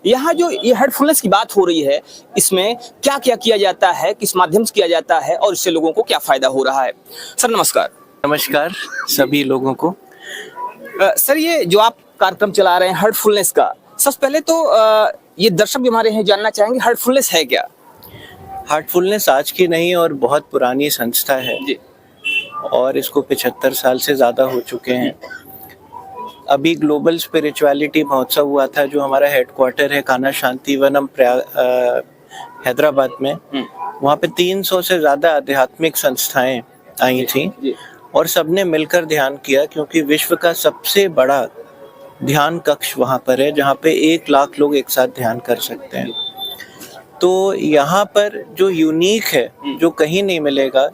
यहाँ जो ये हेडफुलनेस की बात हो रही है, इसमें क्या क्या किया जाता है, किस माध्यम से किया जाता है और इससे लोगों को क्या फायदा हो रहा है? सर नमस्कार। नमस्कार सभी लोगों को। सर ये जो आप कार्यक्रम चला रहे हैं हेडफुलनेस का, सबसे पहले तो ये दर्शक भी हमारे हैं जानना चाहेंगे हेडफुलनेस है क्या? हार्टफुलनेस आज की नहीं और बहुत पुरानी संस्था है जी। और इसको 75 साल से ज़्यादा हो चुके हैं। अभी ग्लोबल स्पिरिचुअलिटी महोत्सव हुआ था जो हमारा हेडक्वार्टर है कान्हा शांतिवनम हैदराबाद में। वहाँ पे 300 से ज़्यादा आध्यात्मिक संस्थाएं आई थी और सबने मिलकर ध्यान किया, क्योंकि विश्व का सबसे बड़ा ध्यान कक्ष वहाँ पर है जहाँ पे 1 लाख लोग एक साथ ध्यान कर सकते हैं। तो यहाँ पर जो यूनिक है, जो कहीं नहीं मिलेगा,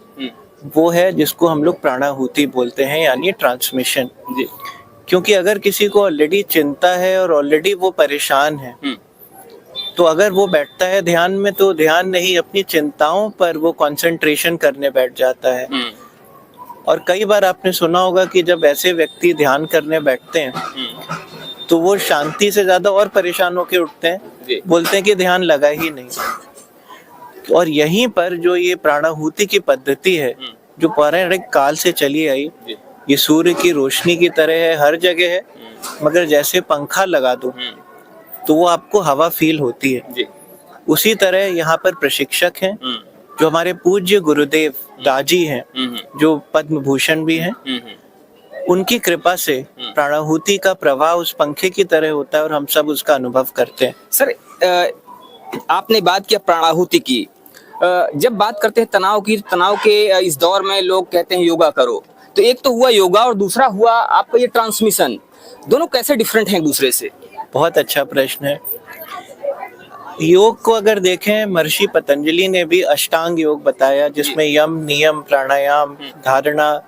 वो है जिसको हम लोग प्राणाहुति बोलते हैं, यानी ट्रांसमिशन। क्योंकि अगर किसी को ऑलरेडी चिंता है और ऑलरेडी वो परेशान है, तो अगर वो बैठता है ध्यान में तो ध्यान नहीं, अपनी चिंताओं पर वो कंसंट्रेशन करने बैठ जाता है। और कई बार आपने सुना होगा कि जब ऐसे व्यक्ति ध्यान करने बैठते हैं तो वो शांति से ज्यादा और परेशान होकर उठते हैं, बोलते हैं कि ध्यान लगा ही नहीं। और यहीं पर जो ये प्राणाहुति की पद्धति है जो पौराणिक काल से चली आई, ये सूर्य की रोशनी की तरह है, हर जगह है, मगर जैसे पंखा लगा दो तो वो आपको हवा फील होती है। उसी तरह यहाँ पर प्रशिक्षक हैं जो हमारे पूज्य गुरुदेव दाजी हैं, जो पद्म भूषण भी हैं। उनकी कृपा से प्राणाहुति का प्रवाह उस पंखे की तरह होता है और हम सब उसका अनुभव करते हैं। सर आपने बात किया प्राणाहुति की, जब बात करते हैं तनाव की, तनाव के इस दौर में लोग कहते हैं योगा करो, तो एक तो हुआ योगा और दूसरा हुआ आपका ये ट्रांसमिशन, दोनों कैसे डिफरेंट हैं एक दूसरे से? बहुत अच्छा प्रश्न है। योग को अगर देखें, महर्षि पतंजलि ने भी अष्टांग योग बताया, जिसमें यम, नियम, प्राणायाम, धारणा,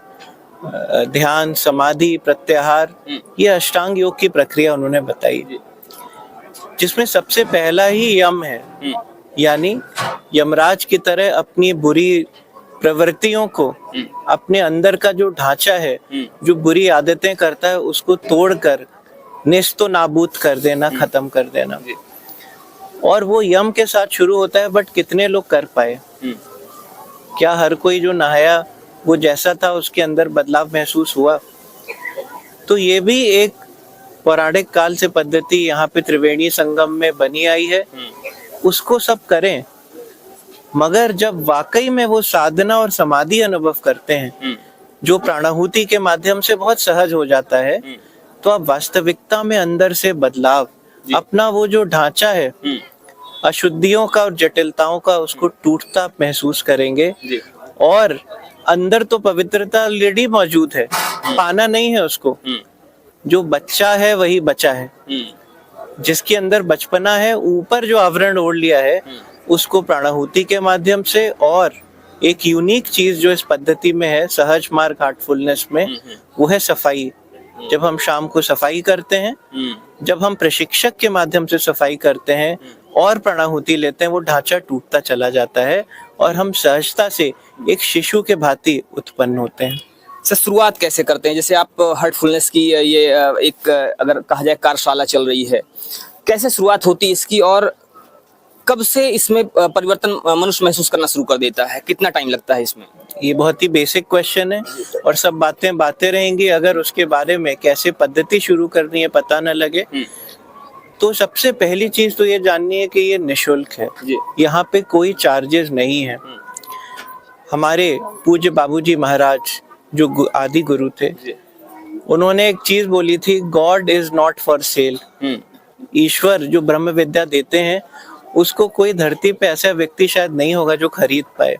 ध्यान, समाधि, प्रत्याहार, ये अष्टांग योग की प्रक्रिया उन्होंने बताई, जिसमें सबसे पहला ही यम है, यानी यमराज की तरह अपनी बुरी प्रवृत्तियों को, अपने अंदर का जो ढांचा है, जो बुरी आदतें करता है, उसको तोड़कर नेस्तो नाबूद कर देना, खत्म कर देना। और वो यम के साथ शुरू होता है, बट कितने लोग कर पाए? क्या हर कोई जो नहाया वो जैसा था उसके अंदर बदलाव महसूस हुआ? तो ये भी एक पौराणिक काल से पद्धति यहाँ पे त्रिवेणी संगम में बनी आई है, उसको सब करें, मगर जब वाकई में वो साधना और समाधि अनुभव करते हैं जो प्राणाहुति के माध्यम से बहुत सहज हो जाता है, तो आप वास्तविकता में अंदर से बदलाव, अपना वो जो ढांचा है अशुद्धियों का और जटिलताओं का, उसको टूटता महसूस करेंगे। और अंदर तो पवित्रता ऑलरेडी मौजूद है, पाना नहीं है उसको। जो बच्चा है वही बचा है, जिसके अंदर बचपना है, ऊपर जो आवरण ओढ़ लिया है, उसको प्राणाहुति के माध्यम से। और एक यूनिक चीज जो इस पद्धति में है, सहज मार्ग हार्टफुलनेस में, वो है सफाई। जब हम शाम को सफाई करते हैं, जब हम प्रशिक्षक के माध्यम से सफाई करते हैं और प्राणाहुति लेते हैं, वो ढांचा टूटता चला जाता है और हम सहजता से एक शिशु के भांति उत्पन्न होते हैं। सर शुरुआत कैसे करते हैं? जैसे आप हार्टफुलनेस की ये एक अगर कहा जाए कार्यशाला चल रही है, कैसे शुरुआत होती है इसकी और कब से इसमें परिवर्तन मनुष्य महसूस करना शुरू कर देता है? कितना टाइम लगता है इसमें? ये बहुत ही बेसिक क्वेश्चन है और सब बातें रहेंगी। अगर उसके बारे में कैसे पद्धति शुरू करनी है पता न लगे, तो सबसे पहली चीज तो ये जाननी है कि ये निशुल्क है, यहाँ पे कोई चार्जेस नहीं है। हमारे पूज्य बाबूजी महाराज जो आदि गुरु थे, उन्होंने एक चीज बोली थी, God is not for sale. ईश्वर जो ब्रह्म विद्या देते हैं, उसको कोई धरती पे ऐसा व्यक्ति शायद नहीं होगा जो खरीद पाए।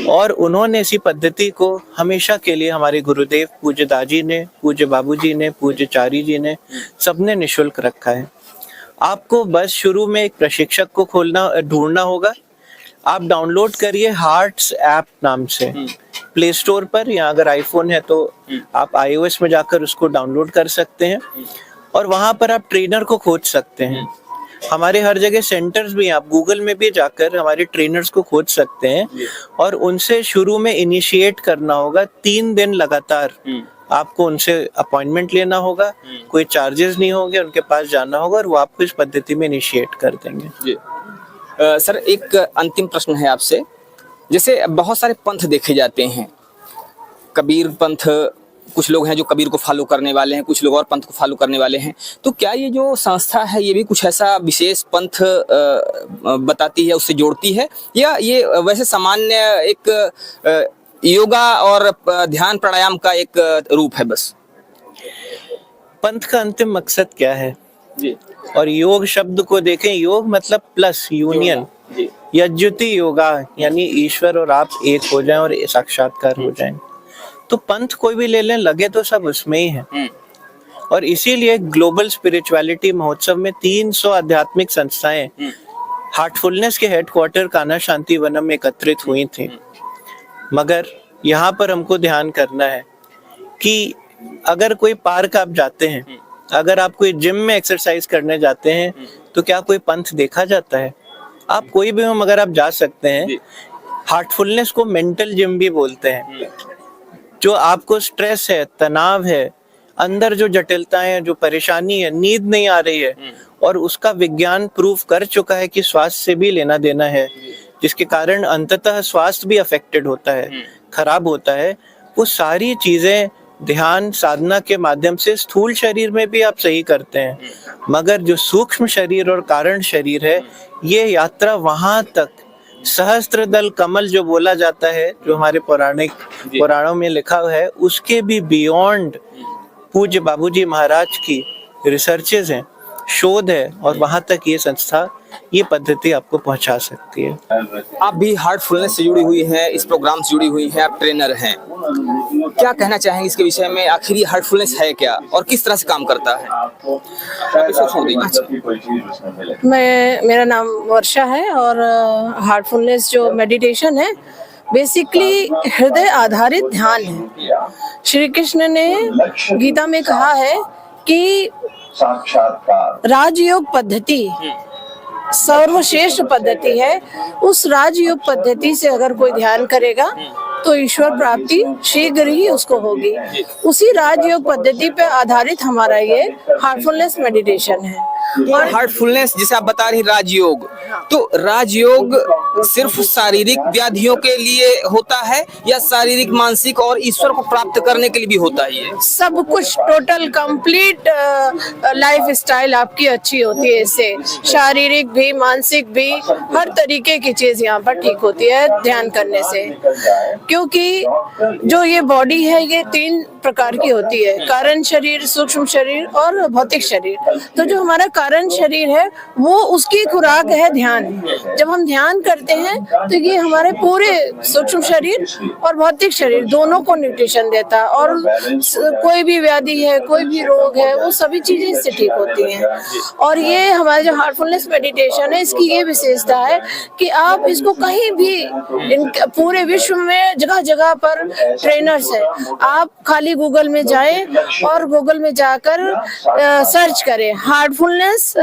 और उन्होंने इसी पद्धति को हमेशा के लिए हमारे गुरुदेव पूज्य दाजी ने, पूज्य बाबूजी ने, पूज्य चारी जी ने, सबने निशुल्क रखा है। आपको बस शुरू में एक प्रशिक्षक को ढूंढना होगा। आप डाउनलोड करिए हार्ट्स ऐप नाम से प्ले स्टोर पर, या अगर आईफोन है तो आप iOS में जाकर उसको डाउनलोड कर सकते हैं और वहां पर आप ट्रेनर को खोज सकते हैं। हमारे हर जगह सेंटर्स भी हैं, आप गूगल में भी जाकर हमारे ट्रेनर्स को खोज सकते हैं और उनसे शुरू में इनिशिएट करना होगा। 3 दिन लगातार आपको उनसे अपॉइंटमेंट लेना होगा, कोई चार्जेस नहीं होंगे, उनके पास जाना होगा और वो आपको इस पद्धति में इनिशिएट कर देंगे। जी सर, एक अंतिम प्रश्न है आपसे। जैसे बहुत सारे पंथ देखे जाते हैं, कबीर पंथ, कुछ लोग हैं जो कबीर को फॉलो करने वाले हैं, कुछ लोग और पंथ को फॉलो करने वाले हैं, तो क्या ये जो संस्था है ये भी कुछ ऐसा विशेष पंथ बताती है, उससे जोड़ती है, या ये वैसे सामान्य एक योगा और ध्यान प्राणायाम का एक रूप है बस? पंथ का अंतिम मकसद क्या है? जी और योग शब्द को देखें, योग मतलब प्लस, यूनियन, जी यज्जुति योगा, यानी ईश्वर और आप एक हो जाएं और साक्षात्कार हो जाएं। तो पंथ कोई भी ले लें, लगे तो सब उसमें ही है। और इसीलिए ग्लोबल स्पिरिचुअलिटी महोत्सव में 300 आध्यात्मिक संस्थाएं हार्टफुलनेस के हेडक्वार्टर कान्हा शांति वनम में एकत्रित हुई थी। मगर यहाँ पर हमको ध्यान करना है कि अगर कोई पार्क आप जाते हैं, अगर आप कोई जिम में एक्सरसाइज करने जाते हैं, तो क्या कोई पंथ देखा जाता है? आप कोई भी हो मगर आप जा सकते हैं। हार्टफुलनेस को मेंटल जिम भी बोलते हैं। जो आपको स्ट्रेस है, तनाव है, अंदर जो जटिलताएं हैं, जो परेशानी है, नींद नहीं आ रही है, और उसका विज्ञान प्रूफ कर चुका है कि स्वास्थ्य से भी लेना देना है, जिसके कारण अंततः स्वास्थ्य भी अफेक्टेड होता है, खराब होता है। वो सारी चीजें ध्यान साधना के माध्यम से स्थूल शरीर में भी आप सही करते हैं, मगर जो सूक्ष्म शरीर और कारण शरीर है, ये यात्रा वहां तक सहस्त्रदल कमल जो बोला जाता है, जो हमारे पुराणों में लिखा है, उसके भी बियॉन्ड पूज्य बाबूजी महाराज की रिसर्चेज हैं, शोध है, और वहां तक ये संस्था, ये पद्धति आपको पहुंचा सकती है। आप भी हार्टफुलनेस से जुड़ी हुई हैं, इस प्रोग्राम से जुड़ी हुई हैं, आप ट्रेनर हैं, क्या कहना चाहेंगे इसके विषय में? आखिर ये हार्टफुलनेस है क्या और किस तरह से काम करता है? आप इसको छोड़ दीजिए। मेरा नाम वर्षा है, और हार्टफुलनेस जो मेडिटेशन है बेसिकली हृदय आधारित ध्यान है। श्री कृष्ण ने गीता में कहा है कि राजयोग पद्धति सर्वश्रेष्ठ पद्धति है। उस राजयोग पद्धति से अगर कोई ध्यान करेगा तो ईश्वर प्राप्ति शीघ्र ही उसको होगी। उसी राजयोग पद्धति पे आधारित हमारा ये हार्टफुलनेस मेडिटेशन है। और हार्टफुलनेस जिसे आप बता रही राजयोग, तो राजयोग सिर्फ शारीरिक व्याधियों के लिए होता है या शारीरिक, मानसिक और ईश्वर को प्राप्त करने के लिए भी होता है? ये सब कुछ टोटल कंप्लीट लाइफ स्टाइल आपकी अच्छी होती है इससे, शारीरिक भी मानसिक भी हर तरीके की चीज यहाँ पर ठीक होती है ध्यान करने से। क्योंकि जो ये बॉडी है ये 3 प्रकार की होती है, कारण शरीर, सूक्ष्म शरीर और भौतिक शरीर। तो जो हमारा कारण शरीर है वो उसकी खुराक है ध्यान। जब हम ध्यान करते हैं तो ये हमारे पूरे सूक्ष्म शरीर और भौतिक शरीर दोनों को न्यूट्रिशन देता है, और कोई भी व्याधि है, कोई भी रोग है, वो सभी चीजें इससे ठीक होती हैं। और ये हमारे जो हार्टफुलनेस मेडिटेशन है, इसकी ये विशेषता है कि आप इसको कहीं भी पूरे विश्व में जगह जगह पर ट्रेनर्स है, आप खाली गूगल में जाएं और गूगल में जाकर सर्च करें हार्टफुलनेस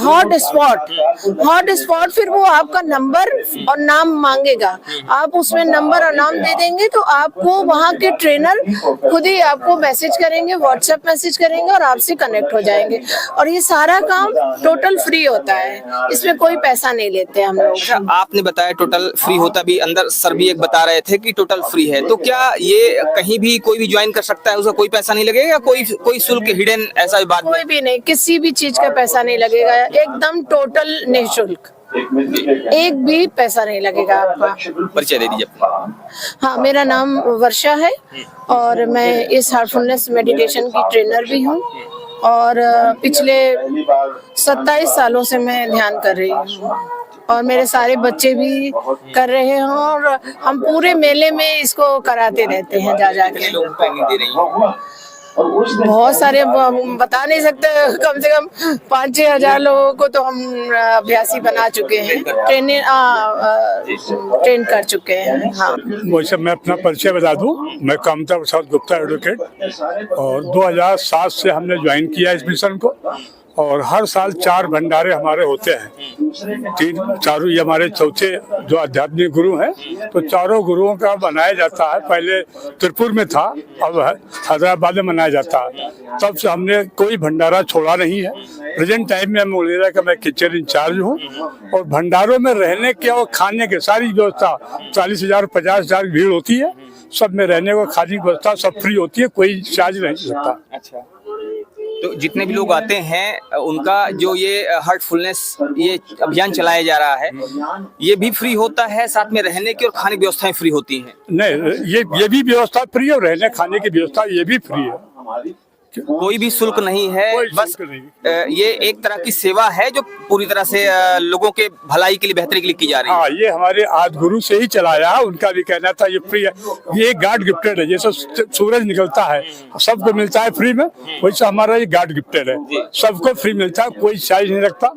हॉट स्पॉट, फिर वो आपका नंबर और नाम मांगेगा। आप उसमें नंबर और नाम दे देंगे तो आपको वहाँ के ट्रेनर खुद ही आपको मैसेज करेंगे, व्हाट्सएप मैसेज करेंगे और आपसे कनेक्ट हो जाएंगे। और ये सारा काम टोटल फ्री होता है, इसमें कोई पैसा नहीं लेते हम लोग। आपने बताया टोटल फ्री होता, भी अंदर सर भी एक बता रहे थे कि टोटल फ्री है, तो क्या ये कहीं भी कोई भी ज्वाइन कर सकता है, उसका कोई पैसा नहीं लगेगा या कोई शुल्क हिडन ऐसा बात? कोई भी नहीं, किसी भी चीज का पैसा नहीं लगेगा, एकदम टोटल निःशुल्क, एक भी पैसा नहीं लगेगा आपका। परिचय दे दीजिए। हाँ, मेरा नाम वर्षा है और मैं इस हार्टफुलनेस मेडिटेशन की ट्रेनर भी हूँ, और पिछले 27 सालों से मैं ध्यान कर रही हूँ, और मेरे सारे बच्चे भी कर रहे हैं, और हम पूरे मेले में इसको कराते रहते हैं जा जाके। बहुत सारे, बता नहीं सकते, कम से कम 5-6 हजार लोगों को तो हम अभ्यासी बना चुके हैं, ट्रेन कर चुके हैं। हाँ, वैसे मैं अपना परिचय बता दूं, मैं कामता प्रसाद गुप्ता एडवोकेट, और 2007 से हमने ज्वाइन किया इस मिशन को, और हर साल 4 भंडारे हमारे होते हैं। 4 ये हमारे चौथे जो आध्यात्मिक गुरु हैं, तो चारों गुरुओं का मनाया जाता है। पहले त्रिपुर में था, अब हैदराबाद में मनाया जाता है। तब से हमने कोई भंडारा छोड़ा नहीं है। प्रेजेंट टाइम में मुलेरा का मैं किचन इंचार्ज हूँ और भंडारों में रहने के और खाने के सारी व्यवस्था 40,000 50,000 की भीड़ होती है, सब में रहने को खाने की व्यवस्था सब फ्री होती है, कोई चार्ज नहीं लगता। अच्छा, तो जितने भी लोग आते हैं उनका जो ये हार्टफुलनेस ये अभियान चलाया जा रहा है, ये भी फ्री होता है, साथ में रहने की और खाने की व्यवस्थाएं फ्री होती हैं? नहीं, ये भी व्यवस्था फ्री है और रहने खाने की व्यवस्था ये भी फ्री है। कोई भी शुल्क नहीं है, कोई बस शुल्क नहीं। ये एक तरह की सेवा है जो पूरी तरह से लोगों के भलाई के लिए, बेहतरी के लिए की जा रही है। हाँ, ये हमारे आदि गुरु से ही चलाया है, उनका भी कहना था ये फ्री है। ये गॉड गिफ्टेड है, जैसे सूरज निकलता है सबको मिलता है फ्री में, वैसे हमारा ये गॉड गिफ्टेड है, सबको फ्री मिलता है, कोई चार्ज नहीं लगता।